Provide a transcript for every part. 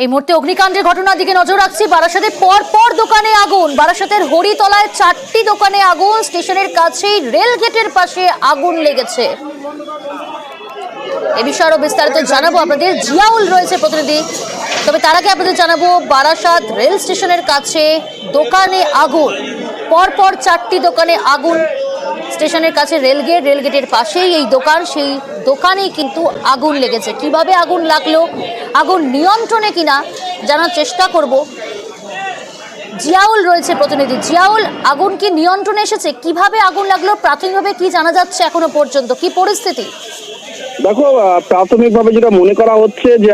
এই মুহূর্তে অগ্নিকাণ্ডের ঘটনার দিকে নজর রাখছি। বারাসাতে পরপর দোকানে আগুন। বারাসাতের হরিতলায় 4টি দোকানে আগুন। স্টেশনের কাছেই রেল গেটের পাশে আগুন লেগেছে। এ বিষয়ে আরো বিস্তারিত জানাবো আপনাদের। জিয়াউল রয়েছে প্রতিনিধি। তবে তার আগে আপনাদের জানাবো, বারাসাত রেল স্টেশনের কাছে দোকানে আগুন। পরপর 4টি দোকানে আগুন। স্টেশনের কাছে রেলগেট, রেলগেটের পাশেই এই দোকান, সেই দোকানেই কিন্তু আগুন লেগেছে। কিভাবে আগুন লাগলো, আগুন নিয়ন্ত্রণে কিনা জানার চেষ্টা করব। জিয়াউল রয়েছে প্রতিনিধি। জিয়াউল, আগুন কি নিয়ন্ত্রণে এসেছে? কিভাবে আগুন লাগলো, প্রাথমিকভাবে কি জানা যাচ্ছে এখনো পর্যন্ত, কি পরিস্থিতি? দেখো, প্রাথমিকভাবে যেটা মনে করা হচ্ছে যে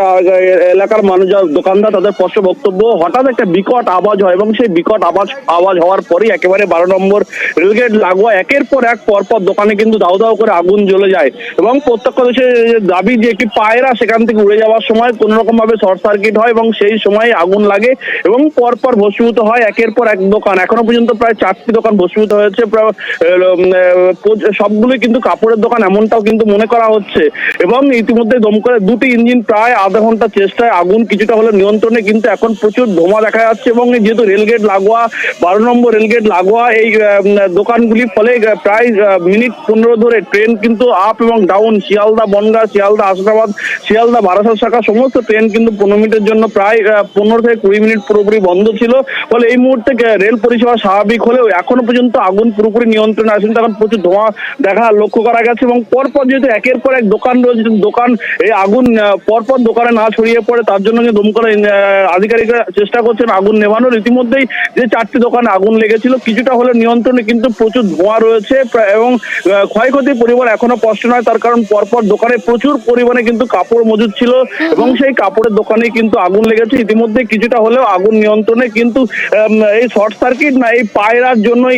এলাকার মানুষ, দোকানদার, তাদের স্পষ্ট বক্তব্য, হঠাৎ একটা বিকট আওয়াজ হয় এবং সেই বিকট আওয়াজ হওয়ার পরেই একেবারে 12 নম্বর রেলগেট লাগোয়া একের পর এক পরপর দোকানে কিন্তু দাউ দাউ করে আগুন জ্বলে যায়। এবং প্রত্যক্ষদর্শীর দাবি যে একটি পায়রা সেখান থেকে উড়ে যাওয়ার সময় কোন রকম ভাবে শর্ট সার্কিট হয় এবং সেই সময় আগুন লাগে এবং পরপর ভস্মীভূত হয় একের পর এক দোকান। এখনো পর্যন্ত প্রায় 4টি দোকান ভস্মীভূত হয়েছে। সবগুলোই কিন্তু কাপড়ের দোকান, এমনটাও কিন্তু মনে করা হচ্ছে। এবং ইতিমধ্যে দমকলের 2টি ইঞ্জিন প্রায় আধা ঘন্টা চেষ্টায় আগুন কিছুটা হলে নিয়ন্ত্রণে, কিন্তু এখন প্রচুর ধোঁয়া দেখা যাচ্ছে। এবং যেহেতু রেলগেট লাগোয়া, 12 নম্বর রেলগেট লাগোয়া এই দোকানগুলির ফলে প্রায় মিনিট 15 ধরে ট্রেন কিন্তু আপ এবং ডাউন, শিয়ালদা বনগাঁ, শিয়ালদা আশরাবাদ, শিয়ালদা বারাসাত শাখা সমস্ত ট্রেন কিন্তু 15 মিনিটের জন্য প্রায় 15 থেকে 20 মিনিট পুরোপুরি বন্ধ ছিল। ফলে এই মুহূর্তে রেল পরিষেবা স্বাভাবিক হলেও এখনো পর্যন্ত আগুন পুরোপুরি নিয়ন্ত্রণে আসেন। তখন প্রচুর ধোঁয়া লক্ষ্য করা গেছে এবং পরপর যেহেতু একের পর এক দোকান রয়েছে, দোকান এই আগুন পরপর দোকানে না ছড়িয়ে পড়ে তার জন্য দমকলের আধিকারিকরা চেষ্টা করছেন আগুন নেভানোর। ইতিমধ্যেই যে 4টি দোকানে আগুন লেগেছিল কিছুটা হলে নিয়ন্ত্রণে, কিন্তু প্রচুর ধোঁয়া রয়েছে এবং ক্ষয়ক্ষতির পরিমাণ এখনো স্পষ্ট নয়। তার কারণ পরপর দোকানে প্রচুর পরিমাণে কিন্তু কাপড় মজুদ ছিল এবং সেই কাপড়ের দোকানেই কিন্তু আগুন লেগেছে। ইতিমধ্যে কিছুটা হলেও আগুন নিয়ন্ত্রণে, কিন্তু এই শর্ট সার্কিট না এই পায়রার জন্যই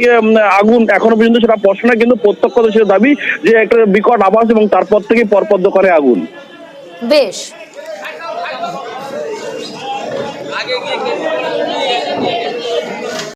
আগুন এখনো পর্যন্ত সেটা স্পষ্ট নয়। কিন্তু প্রত্যক্ষদর্শীর দাবি যে একটা বিকট আওয়াজ এবং তারপর থেকে পরপর দোকানে আগুন। বেশ।